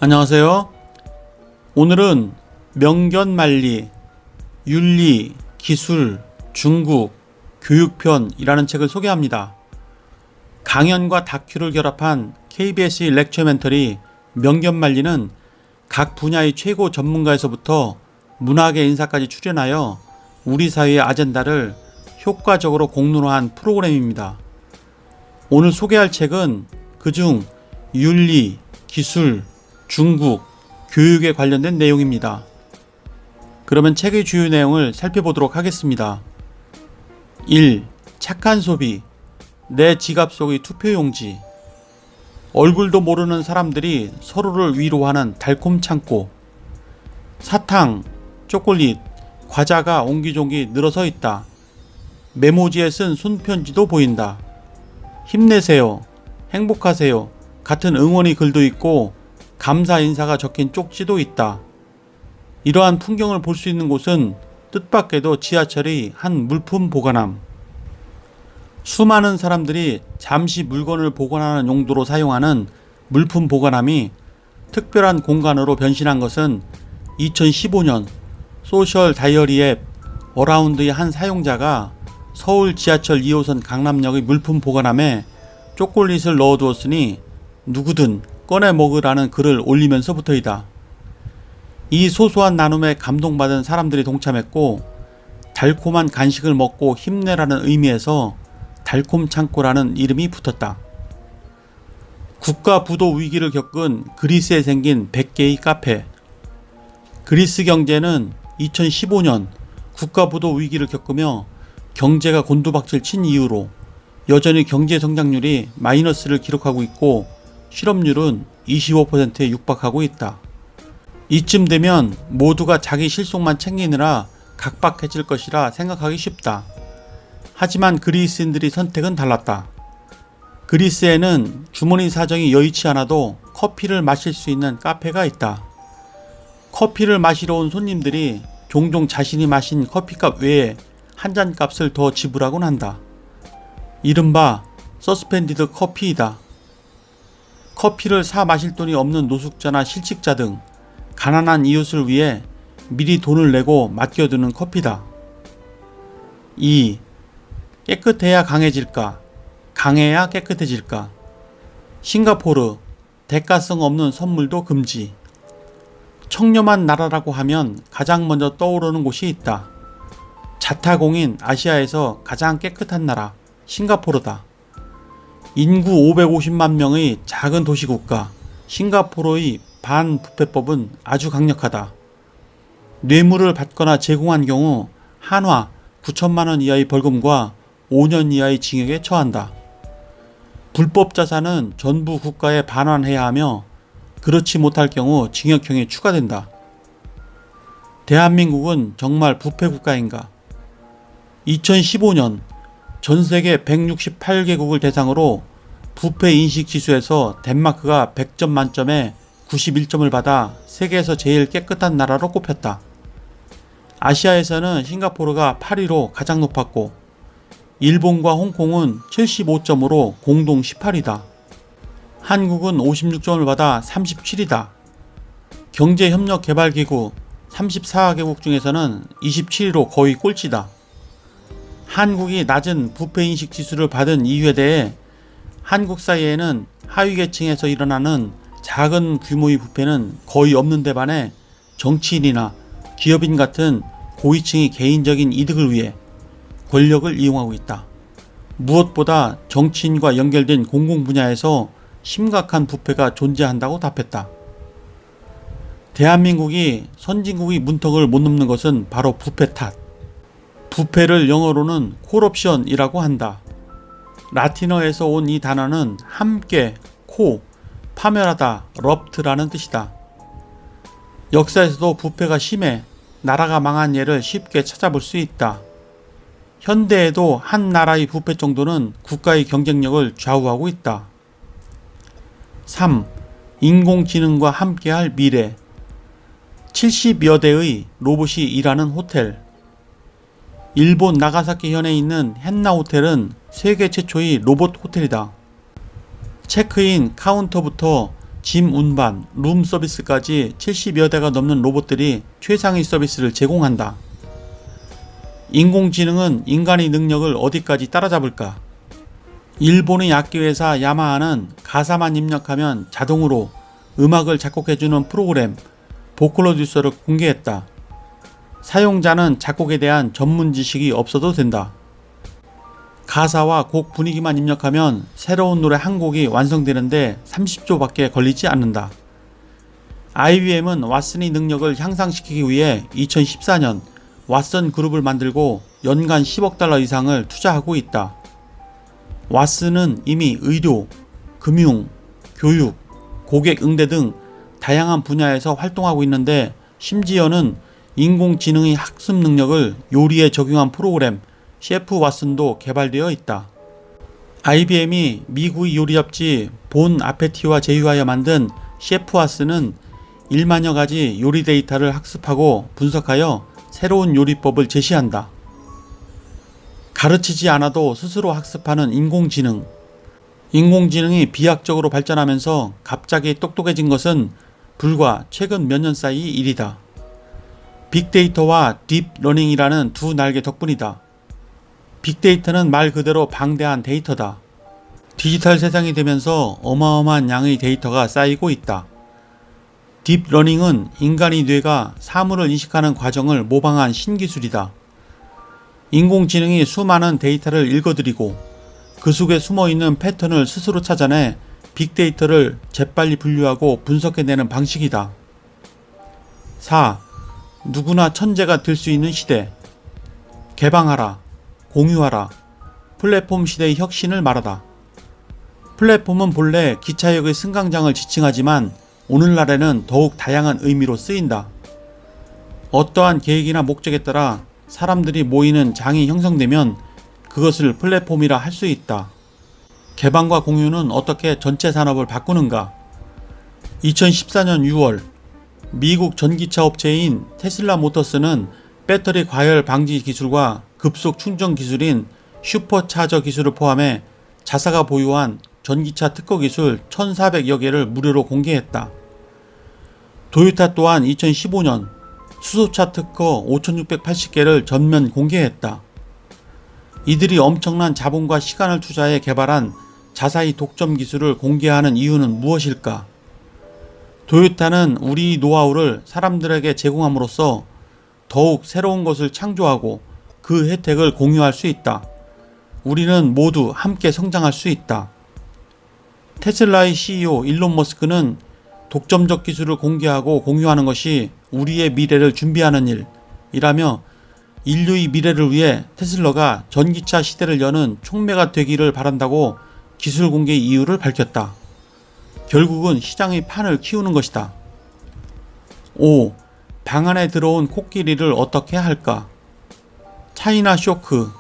안녕하세요. 오늘은 명견만리, 윤리, 기술, 중국, 교육편이라는 책을 소개합니다. 강연과 다큐를 결합한 KBS 렉처멘터리 명견만리는 각 분야의 최고 전문가에서부터 문학의 인사까지 출연하여 우리 사회의 아젠다를 효과적으로 공론화한 프로그램입니다. 오늘 소개할 책은 그중 윤리, 기술, 중국, 교육에 관련된 내용입니다. 그러면 책의 주요 내용을 살펴보도록 하겠습니다. 1. 착한 소비. 내 지갑 속의 투표용지. 얼굴도 모르는 사람들이 서로를 위로하는 달콤 창고. 사탕, 초콜릿, 과자가 옹기종기 늘어서 있다. 메모지에 쓴 손편지도 보인다. 힘내세요. 행복하세요. 같은 응원의 글도 있고 감사 인사가 적힌 쪽지도 있다. 이러한 풍경을 볼 수 있는 곳은 뜻밖에도 지하철의 한 물품 보관함. 수많은 사람들이 잠시 물건을 보관하는 용도로 사용하는 물품 보관함이 특별한 공간으로 변신한 것은 2015년 소셜 다이어리 앱 어라운드의 한 사용자가 서울 지하철 2호선 강남역의 물품 보관함에 초콜릿을 넣어두었으니 누구든 꺼내 먹으라는 글을 올리면서부터이다. 이 소소한 나눔에 감동받은 사람들이 동참했고 달콤한 간식을 먹고 힘내라는 의미에서 달콤 창고라는 이름이 붙었다. 국가 부도 위기를 겪은 그리스에 생긴 100개의 카페. 그리스 경제는 2015년 국가 부도 위기를 겪으며 경제가 곤두박질 친 이후로 여전히 경제 성장률이 마이너스를 기록하고 있고 실업률은 25%에 육박하고 있다. 이쯤 되면 모두가 자기 실속만 챙기느라 각박해질 것이라 생각하기 쉽다. 하지만 그리스인들의 선택은 달랐다. 그리스에는 주머니 사정이 여의치 않아도 커피를 마실 수 있는 카페가 있다. 커피를 마시러 온 손님들이 종종 자신이 마신 커피값 외에 한 잔 값을 더 지불하곤 한다. 이른바 서스펜디드 커피이다. 커피를 사 마실 돈이 없는 노숙자나 실직자 등 가난한 이웃을 위해 미리 돈을 내고 맡겨두는 커피다. 2. 깨끗해야 강해질까? 강해야 깨끗해질까? 싱가포르, 대가성 없는 선물도 금지. 청렴한 나라라고 하면 가장 먼저 떠오르는 곳이 있다. 자타공인 아시아에서 가장 깨끗한 나라, 싱가포르다. 인구 550만 명의 작은 도시국가 싱가포르의 반부패법은 아주 강력하다. 뇌물을 받거나 제공한 경우 한화 9천만 원 이하의 벌금과 5년 이하의 징역에 처한다. 불법 자산은 전부 국가에 반환해야 하며 그렇지 못할 경우 징역형이 추가된다. 대한민국은 정말 부패 국가인가? 2015년 전 세계 168개국을 대상으로 부패 인식 지수에서 덴마크가 100점 만점에 91점을 받아 세계에서 제일 깨끗한 나라로 꼽혔다. 아시아에서는 싱가포르가 8위로 가장 높았고 일본과 홍콩은 75점으로 공동 18위다. 한국은 56점을 받아 37위다. 경제협력개발기구 34개국 중에서는 27위로 거의 꼴찌다. 한국이 낮은 부패인식 지수를 받은 이유에 대해 한국 사회에는 하위계층에서 일어나는 작은 규모의 부패는 거의 없는 데 반해 정치인이나 기업인 같은 고위층이 개인적인 이득을 위해 권력을 이용하고 있다. 무엇보다 정치인과 연결된 공공 분야에서 심각한 부패가 존재한다고 답했다. 대한민국이 선진국의 문턱을 못 넘는 것은 바로 부패 탓. 부패를 영어로는 콜옵션이라고 한다. 라틴어에서 온 이 단어는 함께, 코, 파멸하다, 럽트라는 뜻이다. 역사에서도 부패가 심해 나라가 망한 예를 쉽게 찾아볼 수 있다. 현대에도 한 나라의 부패 정도는 국가의 경쟁력을 좌우하고 있다. 3. 인공지능과 함께할 미래. 70여 대의 로봇이 일하는 호텔. 일본 나가사키 현에 있는 헨나 호텔은 세계 최초의 로봇 호텔이다. 체크인 카운터부터 짐 운반, 룸 서비스까지 70여 대가 넘는 로봇들이 최상의 서비스를 제공한다. 인공지능은 인간의 능력을 어디까지 따라잡을까? 일본의 악기회사 야마하는 가사만 입력하면 자동으로 음악을 작곡해주는 프로그램 보컬로듀서를 공개했다. 사용자는 작곡에 대한 전문 지식이 없어도 된다. 가사와 곡 분위기만 입력하면 새로운 노래 한 곡이 완성되는데 30초밖에 걸리지 않는다. IBM은 왓슨의 능력을 향상시키기 위해 2014년 왓슨 그룹을 만들고 연간 10억 달러 이상을 투자하고 있다. 왓슨은 이미 의료, 금융, 교육, 고객 응대 등 다양한 분야에서 활동하고 있는데 심지어는 인공지능의 학습 능력을 요리에 적용한 프로그램 셰프 왓슨도 개발되어 있다. IBM이 미국의 요리 잡지 본 아페티와 제휴하여 만든 셰프 왓슨은 1만여 가지 요리 데이터를 학습하고 분석하여 새로운 요리법을 제시한다. 가르치지 않아도 스스로 학습하는 인공지능. 인공지능이 비약적으로 발전하면서 갑자기 똑똑해진 것은 불과 최근 몇 년 사이 일이다. 빅데이터와 딥러닝이라는 두 날개 덕분이다. 빅데이터는 말 그대로 방대한 데이터다. 디지털 세상이 되면서 어마어마한 양의 데이터가 쌓이고 있다. 딥러닝은 인간의 뇌가 사물을 인식하는 과정을 모방한 신기술이다. 인공지능이 수많은 데이터를 읽어들이고 그 속에 숨어있는 패턴을 스스로 찾아내 빅데이터를 재빨리 분류하고 분석해내는 방식이다. 4. 누구나 천재가 될 수 있는 시대. 개방하라, 공유하라, 플랫폼 시대의 혁신을 말하다. 플랫폼은 본래 기차역의 승강장을 지칭하지만 오늘날에는 더욱 다양한 의미로 쓰인다. 어떠한 계획이나 목적에 따라 사람들이 모이는 장이 형성되면 그것을 플랫폼이라 할 수 있다. 개방과 공유는 어떻게 전체 산업을 바꾸는가? 2014년 6월 미국 전기차 업체인 테슬라 모터스는 배터리 과열 방지 기술과 급속 충전 기술인 슈퍼차저 기술을 포함해 자사가 보유한 전기차 특허 기술 1,400여 개를 무료로 공개했다. 도요타 또한 2015년 수소차 특허 5,680개를 전면 공개했다. 이들이 엄청난 자본과 시간을 투자해 개발한 자사의 독점 기술을 공개하는 이유는 무엇일까? 도요타는 우리 노하우를 사람들에게 제공함으로써 더욱 새로운 것을 창조하고 그 혜택을 공유할 수 있다. 우리는 모두 함께 성장할 수 있다. 테슬라의 CEO 일론 머스크는 독점적 기술을 공개하고 공유하는 것이 우리의 미래를 준비하는 일이라며 인류의 미래를 위해 테슬라가 전기차 시대를 여는 촉매가 되기를 바란다고 기술 공개 이유를 밝혔다. 결국은 시장의 판을 키우는 것이다. 5. 방 안에 들어온 코끼리를 어떻게 할까? 차이나 쇼크,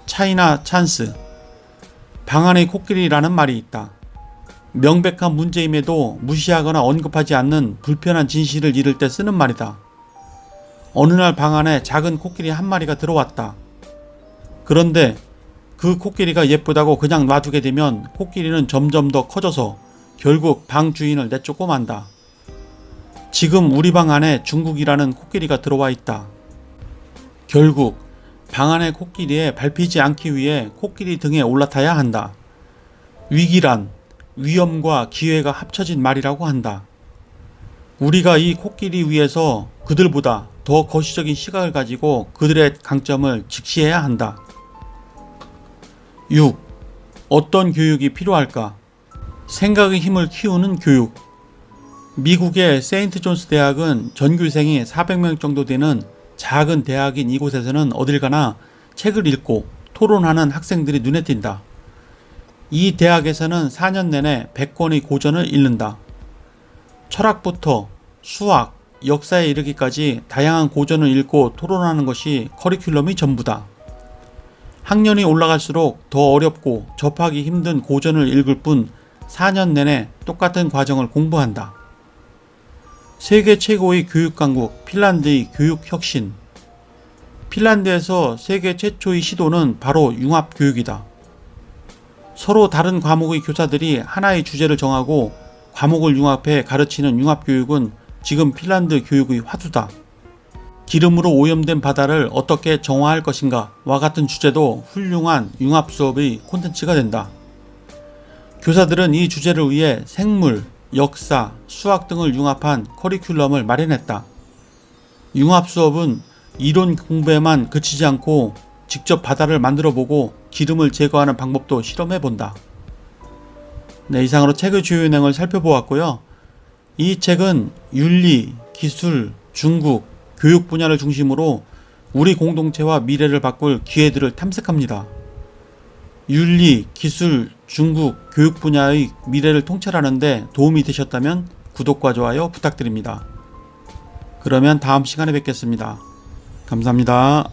차이나 찬스. 방 안의 코끼리라는 말이 있다. 명백한 문제임에도 무시하거나 언급하지 않는 불편한 진실을 이를 때 쓰는 말이다. 어느 날 방 안에 작은 코끼리 한 마리가 들어왔다. 그런데 그 코끼리가 예쁘다고 그냥 놔두게 되면 코끼리는 점점 더 커져서 결국 방 주인을 내쫓고 만다. 지금 우리 방 안에 중국이라는 코끼리가 들어와 있다. 결국 방 안의 코끼리에 밟히지 않기 위해 코끼리 등에 올라타야 한다. 위기란 위험과 기회가 합쳐진 말이라고 한다. 우리가 이 코끼리 위에서 그들보다 더 거시적인 시각을 가지고 그들의 강점을 직시해야 한다. 6. 어떤 교육이 필요할까? 생각의 힘을 키우는 교육. 미국의 세인트 존스 대학은 전교생이 400명 정도 되는 작은 대학인 이곳에서는 어딜 가나 책을 읽고 토론하는 학생들이 눈에 띈다. 이 대학에서는 4년 내내 100권의 고전을 읽는다. 철학부터 수학, 역사에 이르기까지 다양한 고전을 읽고 토론하는 것이 커리큘럼의 전부다. 학년이 올라갈수록 더 어렵고 접하기 힘든 고전을 읽을 뿐 4년 내내 똑같은 과정을 공부한다. 세계 최고의 교육 강국 핀란드의 교육 혁신. 핀란드에서 세계 최초의 시도는 바로 융합 교육이다. 서로 다른 과목의 교사들이 하나의 주제를 정하고 과목을 융합해 가르치는 융합교육은 지금 핀란드 교육의 화두다. 기름으로 오염된 바다를 어떻게 정화할 것인가 와 같은 주제도 훌륭한 융합 수업의 콘텐츠가 된다. 교사들은 이 주제를 위해 생물, 역사, 수학 등을 융합한 커리큘럼을 마련했다. 융합 수업은 이론 공부에만 그치지 않고 직접 바다를 만들어 보고 기름을 제거하는 방법도 실험해 본다. 네, 이상으로 책의 주요 내용을 살펴보았고요. 이 책은 윤리, 기술, 중국, 교육 분야를 중심으로 우리 공동체와 미래를 바꿀 기회들을 탐색합니다. 윤리, 기술, 중국, 교육 분야의 미래를 통찰하는 데 도움이 되셨다면 구독과 좋아요 부탁드립니다. 그러면 다음 시간에 뵙겠습니다. 감사합니다.